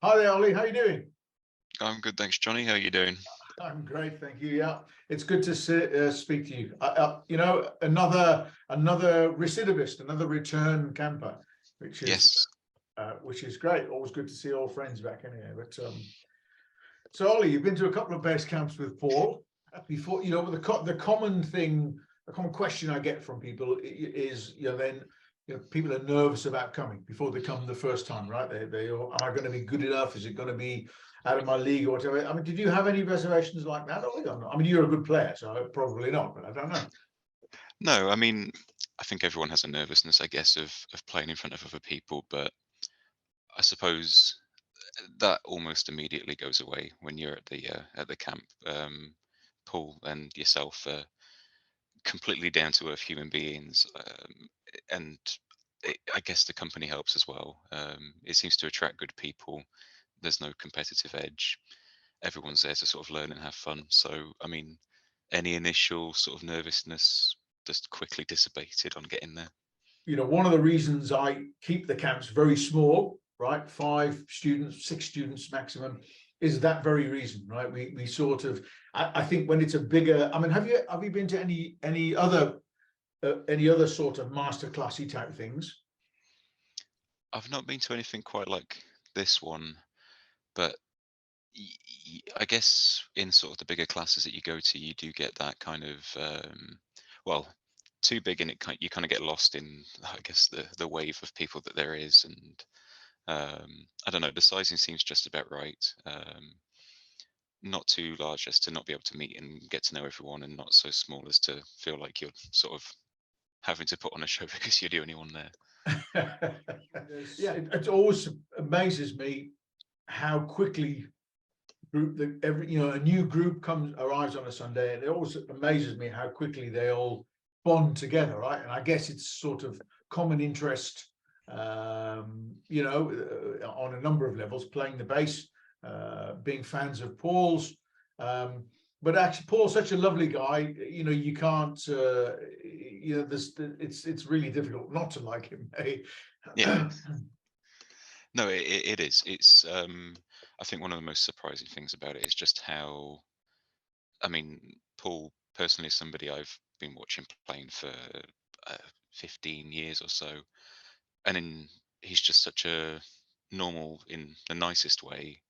Hi there, Ollie. How you doing? I'm good, thanks, Johnny. How are you doing? I'm great, thank you. Yeah, it's good to speak to you. Another recidivist, another return camper, which is Yes, which is great. Always good to see old friends back anyway. So Ollie, you've been to a couple of base camps with Paul before. The common thing, the common question I get from people is, people are nervous about coming before they come the first time, right? Am I going to be good enough? Is it going to be out of my league or whatever? I mean, did you have any reservations like that, Ollie, or not? I mean, you're a good player, so probably not, but I don't know. no, I think everyone has a nervousness, I guess, of playing in front of other people, but I suppose that almost immediately goes away when you're at the camp. Paul and yourself are completely down to earth human beings, and I guess the company helps as well. It seems to attract good people. There's no competitive edge. Everyone's there to sort of learn and have fun. So, any initial sort of nervousness just quickly dissipated on getting there. One of the reasons I keep the camps very small, right? 5 students, 6 students maximum, is that very reason, right? We sort of, I think when it's a bigger, I mean, have you been to any other sort of masterclassy type things? I've not been to anything quite like this one, but I guess in sort of the bigger classes that you go to, you do get that kind of well, too big and you kind of get lost in, I guess, the wave of people that there is, and I don't know, the sizing seems just about right. Not too large as to not be able to meet and get to know everyone, and not so small as to feel like you're sort of having to put on a show because you're the only one there. Yeah, it always amazes me how quickly a new group arrives on a Sunday, and it always amazes me how quickly they all bond together, right? And I guess it's sort of common interest, on a number of levels, playing the bass, being fans of Paul's. But actually, Paul's such a lovely guy. You can't. It's really difficult not to like him. Yeah, no, it is. It's I think one of the most surprising things about it is just how, Paul personally is somebody I've been watching playing for 15 years or so, and he's just such a normal, in the nicest way,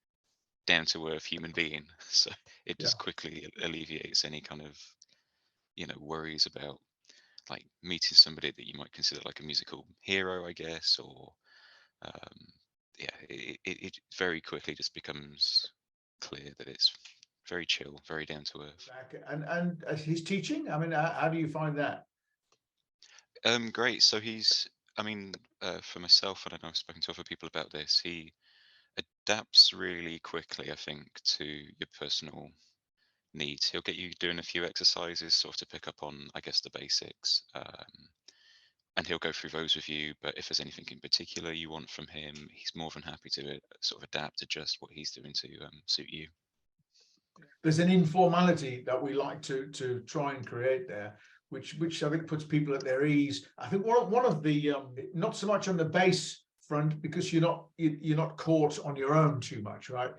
down to earth human being. So it Yeah. just quickly alleviates any kind of worries about like meeting somebody that you might consider like a musical hero, I guess, or um, yeah, it very quickly just becomes clear that it's very chill, very down to earth. And his teaching. I mean, how do you find that? Great. So for myself, and I know I've spoken to other people about this, he adapts really quickly, I think, to your personal needs. He'll get you doing a few exercises sort of to pick up on, I guess, the basics. And he'll go through those with you. But if there's anything in particular you want from him, he's more than happy to sort of adapt, adjust what he's doing to suit you. There's an informality that we like to try and create there, which I think puts people at their ease. I think one of the not so much on the bass front, because you're not caught on your own too much, right?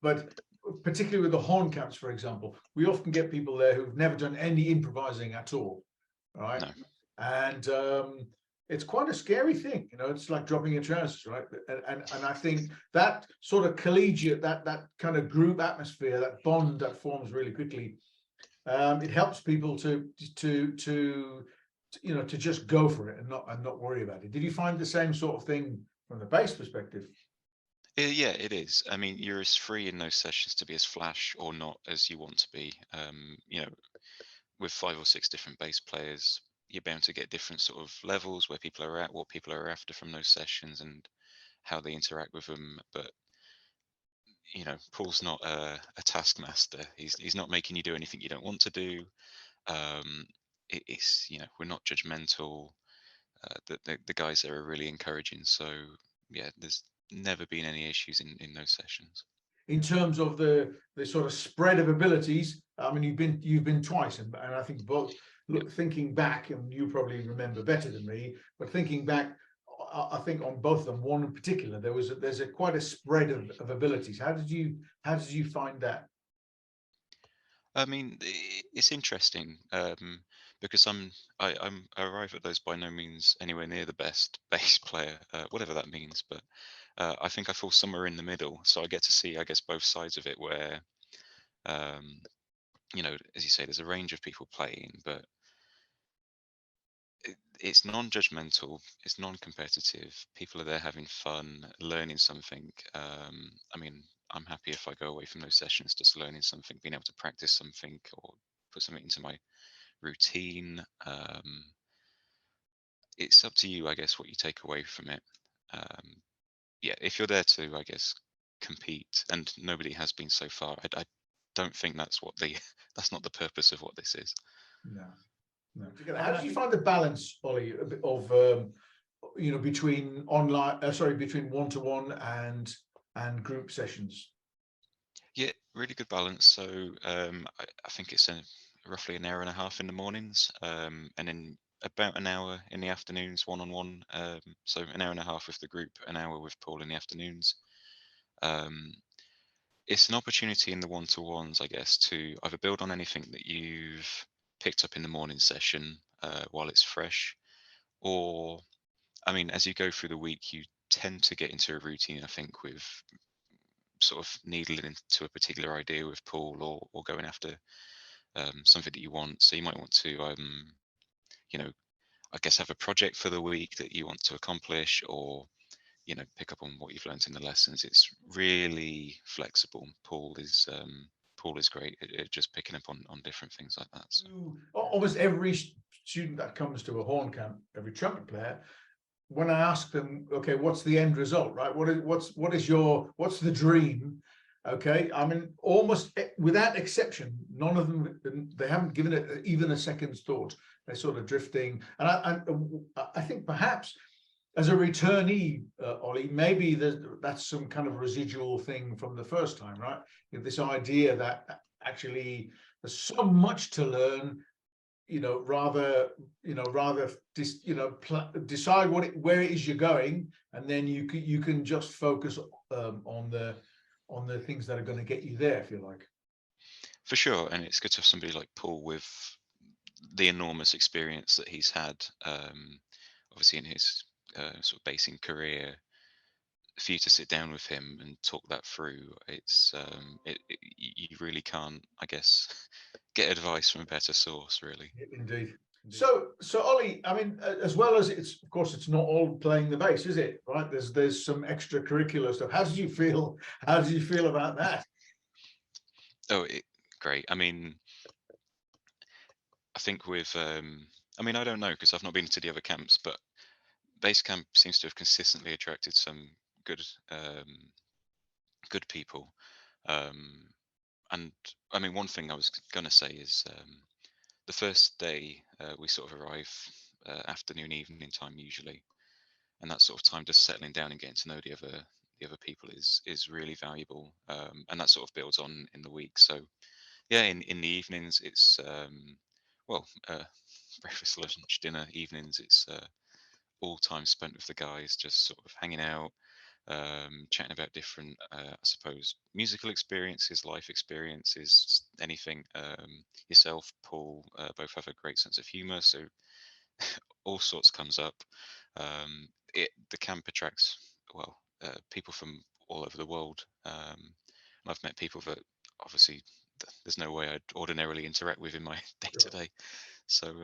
But particularly with the horn camps, for example, we often get people there who've never done any improvising at all, right? No. And it's quite a scary thing, it's like dropping your trousers, right? And I think that sort of collegiate, that kind of group atmosphere, that bond that forms really quickly, it helps people to just go for it and not worry about it. Did you find the same sort of thing from the bass perspective? Yeah, it is. I mean, you're as free in those sessions to be as flash or not as you want to be. With 5 or 6 different bass players, you're bound to get different sort of levels where people are at, what people are after from those sessions, and how they interact with them. But Paul's not a taskmaster. He's not making you do anything you don't want to do. It's we're not judgmental. The guys there are really encouraging. So yeah, there's never been any issues in those sessions. In terms of the sort of spread of abilities, I mean, you've been twice, and I think both. Yeah. Look, thinking back, and you probably remember better than me, but thinking back, I think on both of them, one in particular, there's quite a spread of abilities. How did you find that? I mean, it's interesting because I arrive at those by no means anywhere near the best bass player, whatever that means. But I think I fall somewhere in the middle, so I get to see, I guess, both sides of it. Where um, as you say, there's a range of people playing, but it's non-judgmental, it's non-competitive. People are there having fun, learning something. I mean, I'm happy if I go away from those sessions just learning something, being able to practice something or put something into my routine. It's up to you, I guess, what you take away from it. Um, yeah, if you're there to, I guess, compete, and nobody has been so far, I don't think that's what the that's not the purpose of what this is. No, no. How did you find the balance, Ollie, of between between one-to-one and group sessions? Yeah, really good balance. So I think it's roughly an hour and a half in the mornings, and then about an hour in the afternoons, one-on-one. So an hour and a half with the group, an hour with Paul in the afternoons. Um, it's an opportunity in the one-to-ones, I guess, to either build on anything that you've picked up in the morning session while it's fresh, or I mean, as you go through the week, you tend to get into a routine, I think, with sort of needling into a particular idea with Paul, or going after something that you want. So you might want to, you know, I guess have a project for the week that you want to accomplish, or pick up on what you've learned in the lessons. It's really flexible. Paul is great at just picking up on different things like that. So. Almost every student that comes to a horn camp, every trumpet player, when I ask them, okay, what's the end result, right? What's the dream? Okay, I mean, almost without exception, none of them, they haven't given it even a second's thought. They're sort of drifting, and I think perhaps as a returnee, Ollie, maybe that's some kind of residual thing from the first time, right? This idea that actually there's so much to learn, rather decide where it is you're going, and then you can just focus on the things that are going to get you there, if you like. For sure, and it's good to have somebody like Paul with the enormous experience that he's had, obviously in his sort of basing career. For you to sit down with him and talk that through, you really can't, I guess, get advice from a better source, really. Indeed. So Ollie, I mean, as well as of course, it's not all playing the bass, is it? Right? There's some extracurricular stuff. How did you feel? How did you feel about that? Oh, great. I mean, I think with, I mean, I don't know because I've not been to the other camps, but base camp seems to have consistently attracted some good, good people. And I mean, one thing I was going to say is the first day we sort of arrive afternoon, evening time usually, and that sort of time just settling down and getting to know the other people is really valuable, and that sort of builds on in the week. So yeah, in the evenings it's well, breakfast, lunch, dinner, evenings. It's all time spent with the guys, just sort of hanging out, chatting about different, I suppose, musical experiences, life experiences, anything. Yourself, Paul, both have a great sense of humour, so all sorts comes up. The camp attracts people from all over the world. And I've met people that obviously there's no way I'd ordinarily interact with in my day to day. So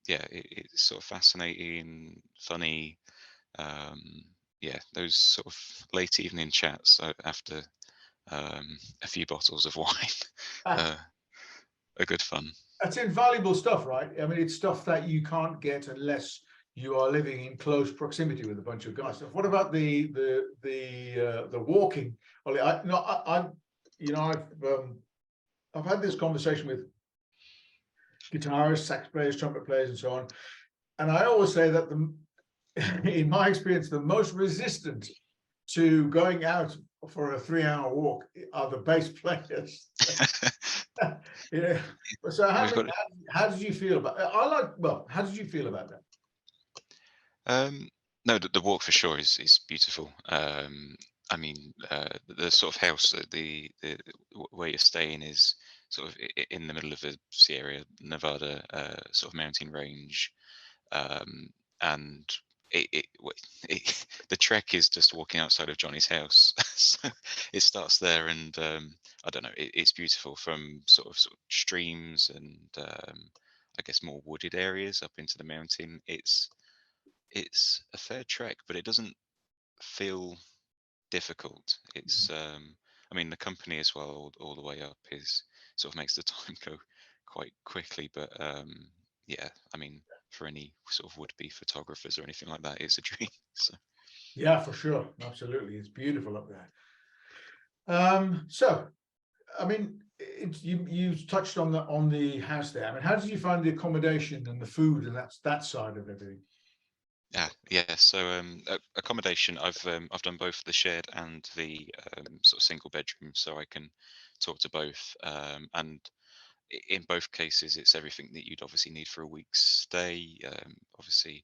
yeah, it's sort of fascinating, funny. Yeah, those sort of late evening chats after a few bottles of wine are good fun. That's invaluable stuff, right? I mean, it's stuff that you can't get unless you are living in close proximity with a bunch of guys. What about the walking? Ollie, I've had this conversation with guitarists, sax players, trumpet players, and so on, and I always say that in my experience, the most resistant to going out for a 3-hour walk are the bass players. So how did you feel about? How did you feel about that? No, the walk for sure is beautiful. I mean, the sort of house, where you're staying is sort of in the middle of a Sierra Nevada sort of mountain range, um, and the trek is just walking outside of Johnny's house. So it starts there, and I don't know, it's beautiful from sort of streams and I guess more wooded areas up into the mountain. It's a fair trek, but it doesn't feel difficult. I mean, the company as well, all the way up, is sort of makes the time go quite quickly. But yeah, I mean, for any sort of would-be photographers or anything like that, it's a dream. So Yeah, for sure. Absolutely. It's beautiful up there. So, I mean, you touched on the house there. I mean, how did you find the accommodation and the food and that side of everything? yeah. So accommodation, I've done both the shared and the sort of single bedroom, so I can talk to both. And in both cases, it's everything that you'd obviously need for a week's stay. Obviously,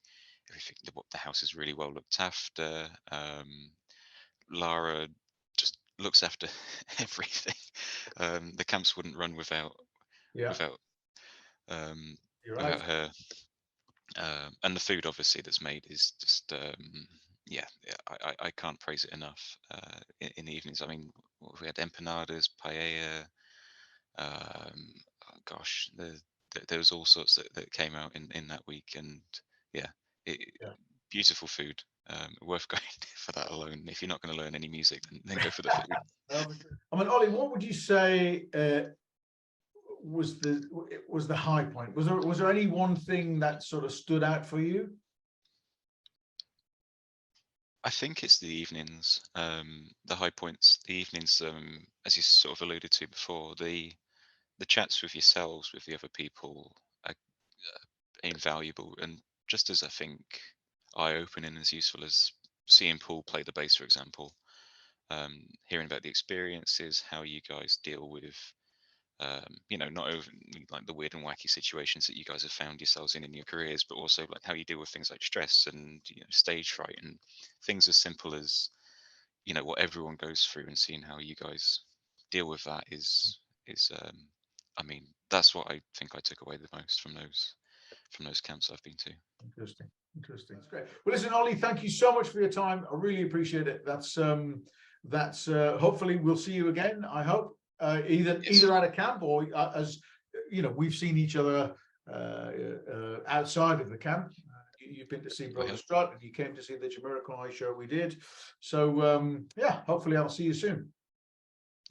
everything the house is really well looked after. Lara just looks after everything. The camps wouldn't run Yeah, without um, you're right. without her. And the food obviously that's made is just yeah, I can't praise it enough. In the evenings, I mean, we had empanadas, paella. Oh gosh, there was all sorts that came out in that week, and yeah, it, Yeah. beautiful food. Worth going for that alone. If you're not going to learn any music, then go for the food. I mean, Ollie, what would you say was the high point? Was there any one thing that sort of stood out for you? I think it's the evenings, the high points, the evenings, as you sort of alluded to before, the chats with yourselves, with the other people, are invaluable, and just as I think eye-opening, as useful as seeing Paul play the bass, for example. Hearing about the experiences, how you guys deal with, not only like the weird and wacky situations that you guys have found yourselves in your careers, but also like how you deal with things like stress and stage fright and things as simple as what everyone goes through, and seeing how you guys deal with that is I mean, that's what I think I took away the most from those camps I've been to. Interesting. Interesting. It's great. Well, listen, Ollie, thank you so much for your time. I really appreciate it. That's hopefully we'll see you again. I hope either at a camp or as we've seen each other outside of the camp. You've been to see Brother Strut, and you came to see the Jamiroquai show we did. So yeah, hopefully I'll see you soon.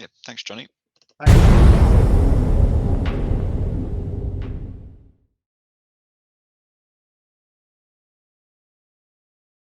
Yeah, thanks, Johnny. Thank you.